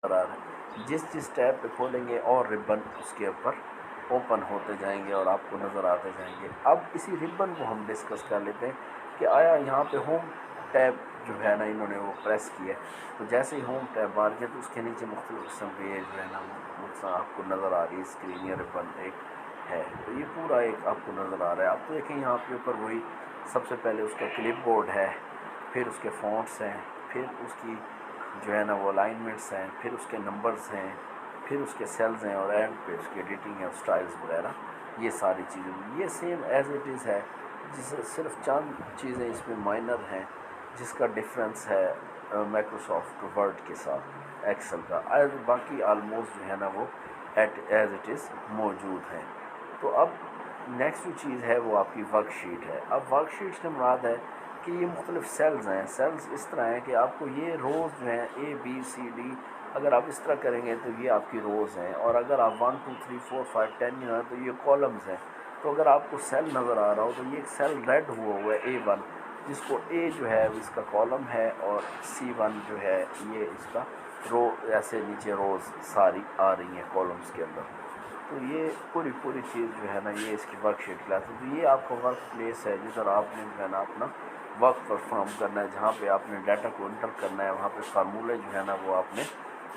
نظر آ رہا ہے، جس جس ٹیب پہ کھولیں گے اور ربن اس کے اوپر اوپن ہوتے جائیں گے اور آپ کو نظر آتے جائیں گے۔ اب اسی ربن کو ہم ڈسکس کر لیتے ہیں کہ آیا یہاں پہ ہوم ٹیب جو ہے نا انہوں نے وہ پریس کیا ہے، تو جیسے ہی ہوم ٹیب بار کیا تو اس کے نیچے مختلف قسم کے یہ جو ہے نا وہ آپ کو نظر آ رہی ہے اسکرین یا ربن ایک ہے، تو یہ پورا ایک آپ کو نظر آ رہا ہے۔ اب تو دیکھیں یہاں پہ اوپر وہی سب سے پہلے اس کا کلپ بورڈ ہے، پھر اس کے فونٹس ہیں، پھر اس کی جو ہے نا وہ الائنمنٹس ہیں، پھر اس کے نمبرز ہیں، پھر اس کے سیلز ہیں، اور اینڈ پہ اس کی ایڈیٹنگ ہے، سٹائلز وغیرہ، یہ ساری چیزیں یہ سیم ایز اٹ از ہے، جس صرف چند چیزیں اس میں مائنر ہیں جس کا ڈفرینس ہے مائکروسافٹ ورڈ کے ساتھ ایکسل کا، باقی آلموسٹ جو ہے نا وہ ایز اٹ از موجود ہیں۔ تو اب نیکسٹ جو چیز ہے وہ آپ کی ورک شیٹ ہے۔ اب ورک شیٹ سے مراد ہے کہ یہ مختلف سیلز ہیں، سیلز اس طرح ہیں کہ آپ کو یہ روز جو ہیں اے بی سی ڈی، اگر آپ اس طرح کریں گے تو یہ آپ کی روز ہیں، اور اگر آپ 1 2 3 4 5 10 جو ہے تو یہ کالمز ہیں۔ تو اگر آپ کو سیل نظر آ رہا ہو تو یہ ایک سیل ریڈ ہوا ہے A1، جس کو A جو ہے اس کا کالم ہے، اور C1 جو ہے یہ اس کا رو، ایسے نیچے روز ساری آ رہی ہیں کالمز کے اندر۔ تو یہ پوری چیز جو ہے نا یہ اس کی ورک شیٹ کلاس ہے۔ تو یہ آپ کا ورک پلیس ہے جدھر آپ نے جو ہے نا اپنا ورک پرفارم کرنا ہے، جہاں پہ آپ نے ڈیٹا کو انٹر کرنا ہے، وہاں پہ فارمولے جو ہے نا وہ آپ نے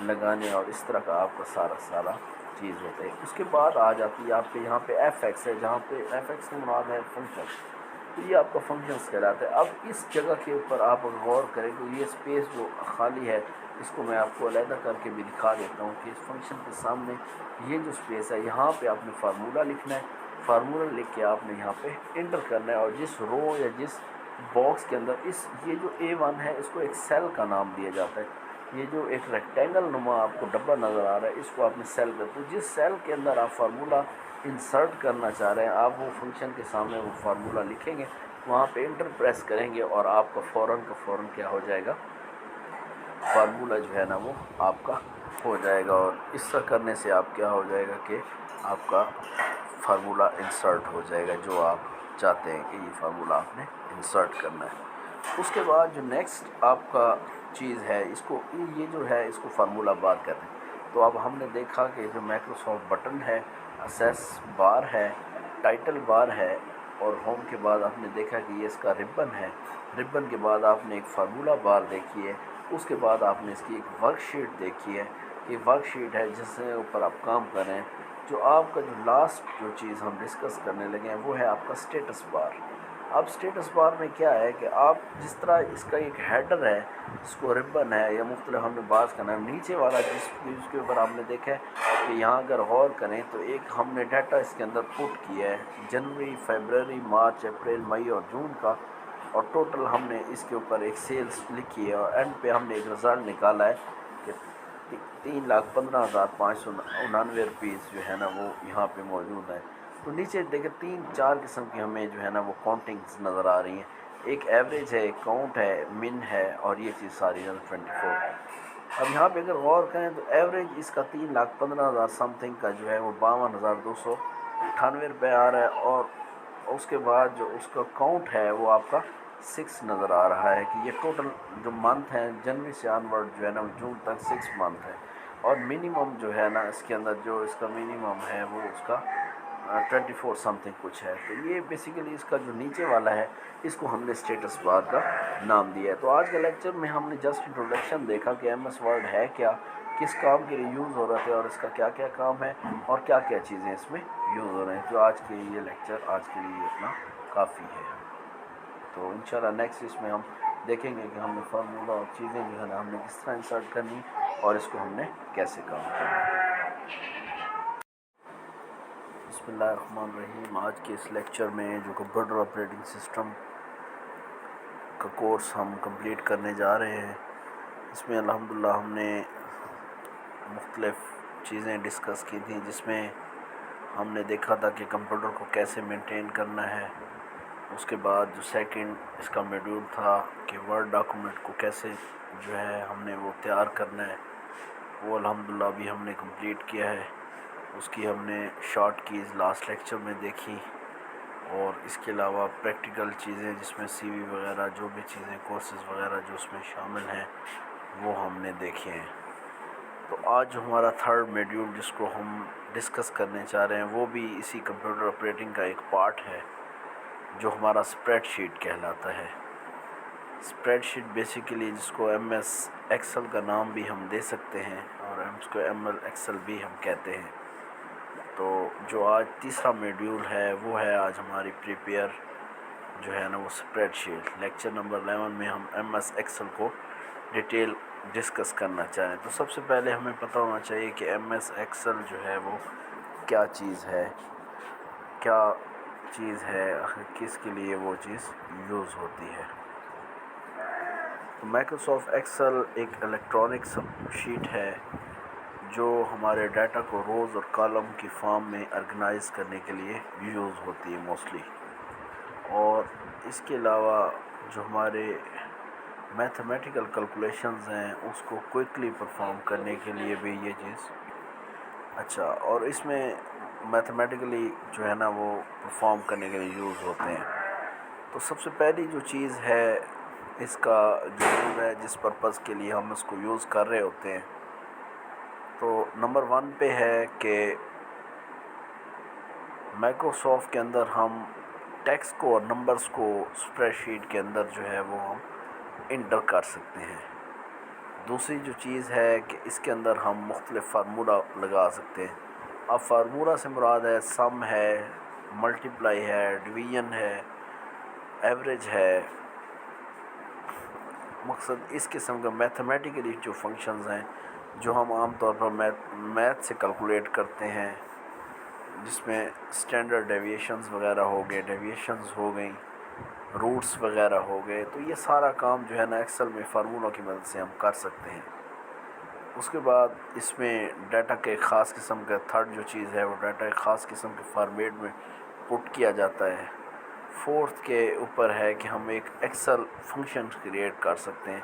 لگانے، اور اس طرح کا آپ کا سارا چیز ہوتا ہے۔ اس کے بعد آ جاتی ہے آپ کے یہاں پہ ایف ایکس ہے، جہاں پہ ایف ایکس سے مراد ہے فنکشن، تو یہ آپ کا فنکشنس کہلاتا ہے۔ اب اس جگہ کے اوپر آپ غور کریں تو یہ اسپیس جو خالی ہے اس کو میں آپ کو علیحدہ کر کے بھی دکھا دیتا ہوں کہ اس فنکشن کے سامنے یہ جو اسپیس ہے یہاں پہ آپ نے فارمولہ لکھنا ہے، فارمولہ لکھ کے آپ نے یہاں پہ انٹر کرنا ہے، اور جس رو یا جس باکس کے اندر یہ جو A1 ہے اس کو ایک سیل کا نام دیا جاتا ہے۔ یہ جو ایک ریکٹینگل نما آپ کو ڈبہ نظر آ رہا ہے اس کو آپ نے سیل کر، تو جس سیل کے اندر آپ فارمولہ انسرٹ کرنا چاہ رہے ہیں آپ وہ فنکشن کے سامنے وہ فارمولہ لکھیں گے، وہاں پہ انٹر پریس کریں گے، اور آپ کا فوراً کیا ہو جائے گا، فارمولہ جو ہے نا وہ آپ کا ہو جائے گا۔ اور اس طرح کرنے سے آپ کیا ہو جائے گا کہ آپ کا فارمولہ انسرٹ ہو جائے گا جو آپ چاہتے ہیں کہ یہ فارمولہ آپ نے انسرٹ کرنا ہے۔ اس کے بعد جو نیکسٹ آپ کا چیز ہے اس کو یہ جو ہے اس کو فارمولہ بار کریں، تو اب ہم نے دیکھا کہ جو مائکروسافٹ بٹن ہے، اسیس بار ہے، ٹائٹل بار ہے، اور ہوم کے بعد آپ نے دیکھا کہ یہ اس کا ربن ہے، ربن کے بعد آپ نے ایک فارمولہ بار دیکھی ہے، اس کے بعد آپ نے اس کی ایک ورک شیٹ دیکھی ہے کہ ورک شیٹ ہے جس کے اوپر آپ کام کریں۔ جو آپ کا جو لاسٹ جو چیز ہم ڈسکس کرنے لگے ہیں وہ ہے آپ کا سٹیٹس بار۔ اب سٹیٹس بار میں کیا ہے کہ آپ جس طرح اس کا ایک ہیڈر ہے جس کو ربن ہے یا مختلف ہم نے بات کرنا ہے، نیچے والا جس کے اوپر آپ نے دیکھا ہے کہ یہاں اگر غور کریں تو ایک ہم نے ڈیٹا اس کے اندر پٹ کیا ہے جنوری، فیبرری، مارچ، اپریل، مئی اور جون کا، اور ٹوٹل ہم نے اس کے اوپر ایک سیلز لکھی ہے، اور اینڈ پہ ہم نے ایک رزلٹ نکالا ہے کہ 3,15,599 روپیز جو ہے نا وہ یہاں پہ موجود ہیں۔ تو نیچے دیکھیں 3 4 قسم کی ہمیں جو ہے نا وہ کاؤنٹنگز نظر آ رہی ہیں، ایک ایوریج ہے، ایک کاؤنٹ ہے، من ہے، اور یہ چیز ساری 24۔ اب یہاں پہ اگر غور کریں تو ایوریج اس کا 3,15,000 سم تھنگ کا جو ہے وہ 52,298 روپے آ رہا ہے، اور اس کے بعد جو اس کا کاؤنٹ ہے وہ آپ کا 6 نظر آ رہا ہے کہ یہ ٹوٹل جو منتھ ہیں جنوری سے آن ورڈ جو ہے نا جون تک 6 منتھ ہے، اور منیمم جو ہے نا اس کے اندر جو اس کا منیمم ہے وہ اس کا 24 سم تھنگ کچھ ہے۔ تو یہ بیسیکلی اس کا جو نیچے والا ہے اس کو ہم نے اسٹیٹس بار کا نام دیا ہے۔ تو آج کے لیکچر میں ہم نے جسٹ انٹروڈکشن دیکھا کہ ایم ایس ورڈ ہے کیا، کس کام کے لیے یوز ہو رہا ہے، اور اس کا کیا کیا کام ہے، اور کیا کیا چیزیں اس میں یوز ہو رہے ہیں۔ تو آج کے یہ لیکچر آج کے لیے اتنا کافی ہے، تو انشاءاللہ نیکسٹ اس میں ہم دیکھیں گے کہ ہم نے فارمولہ اور چیزیں جو ہے نا ہم نے کس طرح انسرٹ کرنی اور اس کو ہم نے کیسے کام کرنا ہے۔ بسم اللہ الرحمن الرحیم۔ آج کے اس لیکچر میں جو کمپیوٹر آپریٹنگ سسٹم کا کورس ہم کمپلیٹ کرنے جا رہے ہیں، اس میں الحمدللہ ہم نے مختلف چیزیں ڈسکس کی تھیں، جس میں ہم نے دیکھا تھا کہ کمپیوٹر کو کیسے مینٹین کرنا ہے۔ اس کے بعد جو سیکنڈ اس کا میڈیول تھا کہ ورڈ ڈاکومنٹ کو کیسے جو ہے ہم نے وہ تیار کرنا ہے، وہ الحمدللہ ابھی ہم نے کمپلیٹ کیا ہے۔ اس کی ہم نے شارٹ کیز لاسٹ لیکچر میں دیکھی، اور اس کے علاوہ پریکٹیکل چیزیں جس میں سی وی وغیرہ جو بھی چیزیں کورسز وغیرہ جو اس میں شامل ہیں وہ ہم نے دیکھے ہیں۔ تو آج جو ہمارا تھرڈ میڈیول جس کو ہم ڈسکس کرنے چاہ رہے ہیں وہ بھی اسی کمپیوٹر آپریٹنگ کا ایک پارٹ ہے جو ہمارا اسپریڈ شیٹ کہلاتا ہے۔ اسپریڈ شیٹ بیسیکلی جس کو ایم ایس ایکسل کا نام بھی ہم دے سکتے ہیں اور اس کو ایم ایل ایکسل بھی ہم کہتے ہیں۔ تو جو آج تیسرا میڈیول ہے وہ ہے آج ہماری پریپیئر جو ہے نا وہ اسپریڈ شیٹ۔ لیکچر نمبر 11 میں ہم ایم ایس ایکسل کو ڈیٹیل ڈسکس کرنا چاہیں تو سب سے پہلے ہمیں پتہ ہونا چاہیے کہ ایم ایس ایکسل جو ہے وہ کیا چیز ہے، آخر کس کے لیے وہ چیز یوز ہوتی ہے۔ مائکروسافٹ ایکسل ایک الیکٹرانک سب شیٹ ہے جو ہمارے ڈیٹا کو روز اور کالم کی فارم میں آرگنائز کرنے کے لیے یوز ہوتی ہے موسٹلی، اور اس کے علاوہ جو ہمارے میتھمیٹیکل کیلکولیشنز ہیں اس کو کوئکلی پرفارم کرنے کے لیے بھی یہ چیز اور اس میں میتھمیٹیکلی جو ہے نا وہ پرفارم کرنے کے لیے یوز ہوتے ہیں۔ تو سب سے پہلی جو چیز ہے اس کا جو ہے جس پرپز کے لیے ہم اس کو یوز کر رہے ہوتے ہیں، تو نمبر 1 پہ ہے کہ مائکروسافٹ کے اندر ہم ٹیکسٹ کو اور نمبرز کو اسپریڈ شیٹ کے اندر جو ہے وہ ہم انٹر کر سکتے ہیں۔ دوسری جو چیز ہے کہ اس کے اندر ہم مختلف فارمولا لگا سکتے ہیں۔ اب فارمولا سے مراد ہے سم ہے، ملٹیپلائی ہے، ڈویژن ہے، ایوریج ہے، مقصد اس قسم کا میتھمیٹیکلی جو فنکشنز ہیں جو ہم عام طور پر میتھ سے کیلکولیٹ کرتے ہیں، جس میں اسٹینڈرڈ ڈیویشنز وغیرہ ہو گئے، ڈیویشنز ہو گئیں، روٹس وغیرہ ہو گئے، تو یہ سارا کام جو ہے نا ایکسل میں فارمولوں کی مدد سے ہم کر سکتے ہیں۔ اس کے بعد اس میں ڈیٹا کے ایک خاص قسم کا تھرڈ جو چیز ہے وہ ڈیٹا ایک خاص قسم کے فارمیٹ میں پٹ کیا جاتا ہے۔ فورتھ کے اوپر ہے کہ ہم ایک ایکسل فنکشن کریٹ کر سکتے ہیں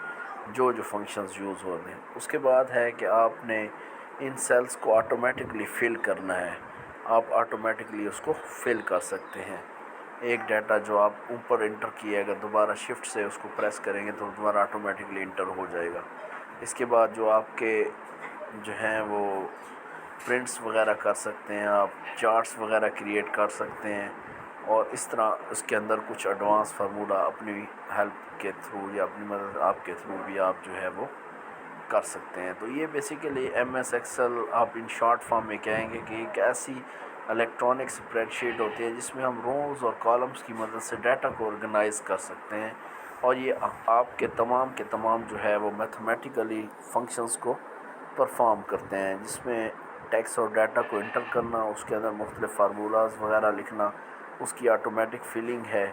جو فنکشنز یوز ہوتے ہیں۔ اس کے بعد ہے کہ آپ نے ان سیلز کو آٹومیٹکلی فل کرنا ہے، آپ آٹومیٹکلی اس کو فل کر سکتے ہیں۔ ایک ڈیٹا جو آپ اوپر انٹر کیے اگر دوبارہ شفٹ سے اس کو پریس کریں گے تو دوبارہ آٹومیٹکلی انٹر ہو جائے گا۔ اس کے بعد جو آپ کے جو ہیں وہ پرنٹس وغیرہ کر سکتے ہیں، آپ چارٹس وغیرہ کریٹ کر سکتے ہیں، اور اس طرح اس کے اندر کچھ ایڈوانس فارمولا اپنی ہیلپ کے تھرو یا اپنی مدد آپ کے تھرو بھی آپ جو ہے وہ کر سکتے ہیں۔ تو یہ بیسیکلی ایم ایس ایکسل آپ ان شارٹ فارم میں کہیں گے کہ ایک ایسی الیکٹرانک اسپریڈ شیٹ ہوتی ہے جس میں ہم روز اور کالمز کی مدد سے ڈیٹا کو آرگنائز کر سکتے ہیں، اور یہ آپ کے تمام جو ہے وہ میتھمیٹیکلی فنکشنز کو پرفارم کرتے ہیں، جس میں ٹیکسٹ اور ڈیٹا کو انٹر کرنا، اس کے اندر مختلف فارمولاز وغیرہ لکھنا، اس کی آٹومیٹک فلنگ ہے،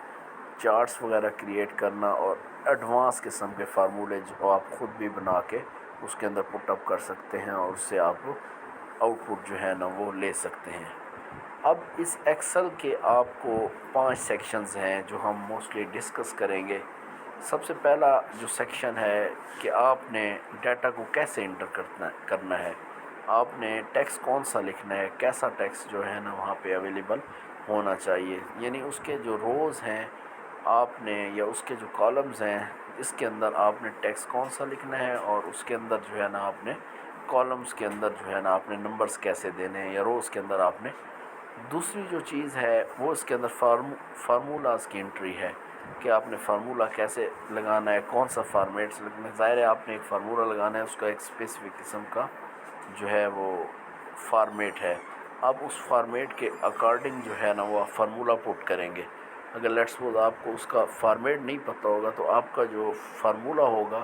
چارٹس وغیرہ کریٹ کرنا، اور ایڈوانس قسم کے فارمولے جو آپ خود بھی بنا کے اس کے اندر پٹ اپ کر سکتے ہیں، اور اس سے آپ آؤٹ پٹ جو ہے نا وہ لے سکتے ہیں۔ اب اس ایکسل کے آپ کو 5 سیکشنز ہیں جو ہم موسٹلی ڈسکس کریں گے۔ سب سے پہلا جو سیکشن ہے کہ آپ نے ڈیٹا کو کیسے انٹر کرنا ہے، آپ نے ٹیکسٹ کون سا لکھنا ہے، کیسا ٹیکسٹ جو ہے نا وہاں پہ اویلیبل ہونا چاہیے، یعنی اس کے جو روز ہیں آپ نے یا اس کے جو کالمز ہیں اس کے اندر آپ نے ٹیکسٹ کون سا لکھنا ہے، اور اس کے اندر جو ہے نا آپ نے کالمز کے اندر جو ہے نا آپ نے نمبرز کیسے دینے ہیں، یا روز کے اندر آپ نے۔ دوسری جو چیز ہے وہ اس کے اندر فارمولاز کی انٹری ہے کہ آپ نے فارمولا کیسے لگانا ہے، کون سا فارمیٹ سے لگنا ہے۔ ظاہر ہے آپ نے ایک فارمولا لگانا ہے، اس کا ایک اسپیسیفک قسم کا جو ہے وہ فارمیٹ ہے، اب اس فارمیٹ کے اکارڈنگ جو ہے نا وہ آپ فارمولا پٹ کریں گے۔ اگر لیٹس سپوز آپ کو اس کا فارمیٹ نہیں پتہ ہوگا تو آپ کا جو فارمولا ہوگا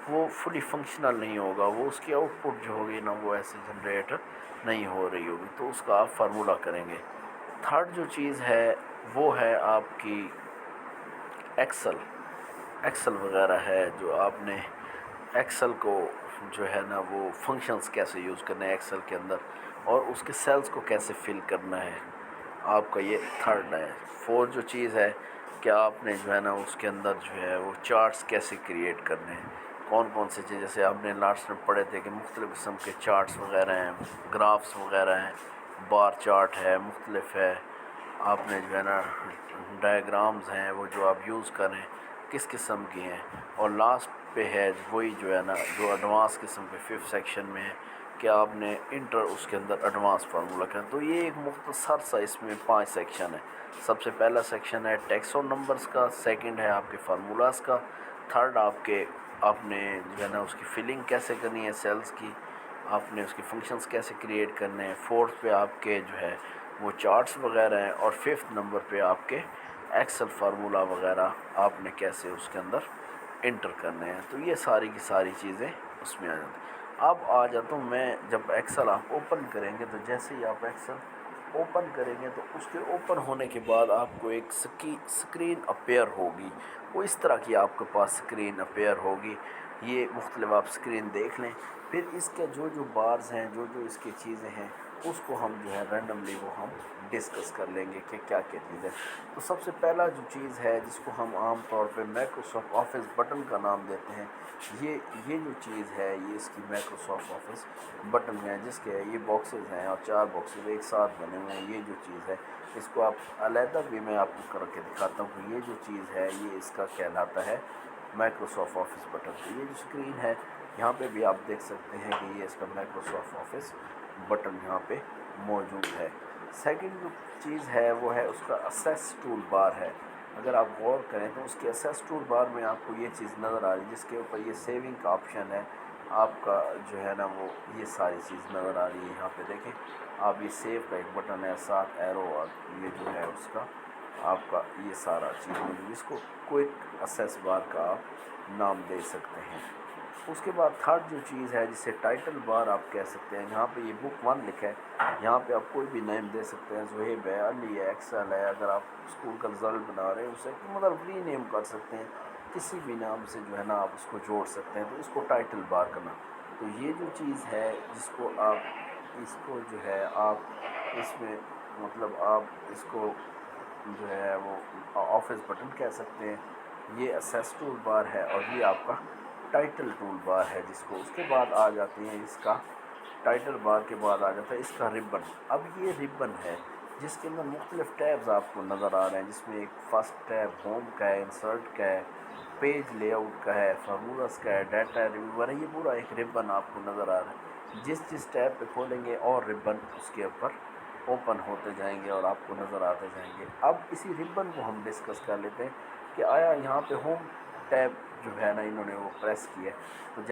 وہ فلی فنکشنل نہیں ہوگا، وہ اس کی آؤٹ پٹ جو ہوگی نا وہ ایسے جنریٹ نہیں ہو رہی ہوگی، تو اس کا آپ فارمولا کریں گے۔ تھرڈ جو چیز ہے وہ ہے آپ کی ایکسل وغیرہ ہے، جو آپ نے ایکسل کو جو ہے نا وہ فنکشنز کیسے یوز کرنا ہے ایکسل کے اندر، اور اس کے سیلز کو کیسے فل کرنا ہے، آپ کا یہ تھرڈ ہے۔ فورتھ جو چیز ہے کہ آپ نے جو ہے نا اس کے اندر جو ہے وہ چارٹس کیسے کریٹ کرنے ہیں، کون سی چیز، جیسے آپ نے لاسٹ میں پڑھے تھے کہ مختلف قسم کے چارٹس وغیرہ ہیں، گرافس وغیرہ ہیں، بار چارٹ ہے، مختلف ہے، آپ نے جو ہے نا ڈائیگرامز ہیں وہ جو آپ یوز کریں کس قسم کی ہیں، اور لاسٹ پہ ہے وہی جو ہے نا جو ایڈوانس قسم کے 5th سیکشن میں ہے کہ آپ نے انٹر اس کے اندر ایڈوانس فارمولا کریں. تو یہ ایک مختصر سا اس میں 5 سیکشن ہے. سب سے پہلا سیکشن ہے ٹیکس اور نمبرز کا، سیکنڈ ہے آپ کے فارمولاز کا، تھرڈ آپ نے جو ہے نا اس کی فلنگ کیسے کرنی ہے سیلز کی، آپ نے اس کے فنکشنز کیسے کریٹ کرنے ہیں، فورتھ پہ آپ کے جو ہے وہ چارٹس وغیرہ ہیں، اور ففتھ نمبر پہ آپ کے ایکسل فارمولا وغیرہ آپ نے کیسے اس کے اندر انٹر کرنے ہیں. تو یہ ساری کی ساری چیزیں اس میں آ جاتی ہیں. اب آ جاتا ہوں میں، جب ایکسل آپ اوپن کریں گے تو جیسے ہی آپ ایکسل اوپن کریں گے تو اس کے اوپن ہونے کے بعد آپ کو ایک سکرین اپیئر ہوگی. وہ اس طرح کی آپ کے پاس سکرین اپیئر ہوگی. یہ مختلف آپ سکرین دیکھ لیں. پھر اس کے جو بارز ہیں، جو اس کی چیزیں ہیں، اس کو ہم جو ہے رینڈملی وہ ہم ڈسکس کر لیں گے کہ کیا کیا چیز ہے. تو سب سے پہلا جو چیز ہے جس کو ہم عام طور پہ مائکروسافٹ آفس بٹن کا نام دیتے ہیں، یہ جو چیز ہے یہ اس کی مائکروسافٹ آفس بٹن ہے، جس کے یہ باکسز ہیں اور 4 باکسز ایک ساتھ بنے ہوئے ہیں. یہ جو چیز ہے اس کو آپ علیحدہ بھی میں آپ کو کر کے دکھاتا ہوں کہ یہ جو چیز ہے یہ اس کا کہلاتا ہے مائکروسافٹ آفس بٹن. تو یہ جو اسکرین ہے یہاں پہ بھی آپ دیکھ سکتے ہیں کہ یہ اس کا مائکروسافٹ آفس بٹن یہاں پہ موجود ہے. سیکنڈ جو چیز ہے وہ ہے اس کا اسیس ٹول بار ہے. اگر آپ غور کریں تو اس کے اسیس ٹول بار میں آپ کو یہ چیز نظر آ رہی ہے جس کے اوپر یہ سیونگ کا آپشن ہے. آپ کا جو ہے نا وہ یہ ساری چیز نظر آ رہی ہے. یہاں پہ دیکھیں آپ، یہ سیو کا ایک بٹن ہے، ساتھ ایرو، اور یہ جو ہے اس کا آپ کا یہ سارا چیز موجود، اس کو کوئک اسیس بار کا آپ نام دے سکتے ہیں. اس کے بعد تھرڈ جو چیز ہے جسے ٹائٹل بار آپ کہہ سکتے ہیں، یہاں پہ یہ بک 1 لکھا ہے، یہاں پہ آپ کوئی بھی نیم دے سکتے ہیں، زہیب ہے، علی ہے، ایکسل ہے. اگر آپ اسکول کا رزلٹ بنا رہے ہیں اسے مطلب ری نیم کر سکتے ہیں، کسی بھی نام سے جو ہے نا آپ اس کو جوڑ سکتے ہیں. تو اس کو ٹائٹل بار کرنا. تو یہ جو چیز ہے جس کو آپ اس کو جو ہے آپ اس میں مطلب آپ اس کو جو ہے وہ آفس بٹن کہہ سکتے ہیں. یہ اسیس ٹول بار ہے اور یہ آپ کا ٹائٹل ٹول بار ہے جس کو اس کے بعد آ جاتے ہیں اس کا ٹائٹل بار کے بعد آ جاتا ہے اس کا ربن. اب یہ ربن ہے جس کے اندر مختلف ٹیبز آپ کو نظر آ رہے ہیں، جس میں ایک فرسٹ ٹیب ہوم کا ہے، انسرٹ کا ہے، پیج لے آؤٹ کا ہے، فارمولاز کا ہے، ڈیٹا ریویور ہے. یہ پورا ایک ربن آپ کو نظر آ رہا ہے. جس ٹیب پہ کھولیں گے اور ربن اس کے اوپر اوپن ہوتے جائیں گے اور آپ کو نظر آتے جائیں گے. اب اسی ربن کو ہم ڈسکس کر لیتے ہیں کہ آیا یہاں پہ ہوم ٹیب جو ہے نا انہوں نے وہ پریس کی ہے تو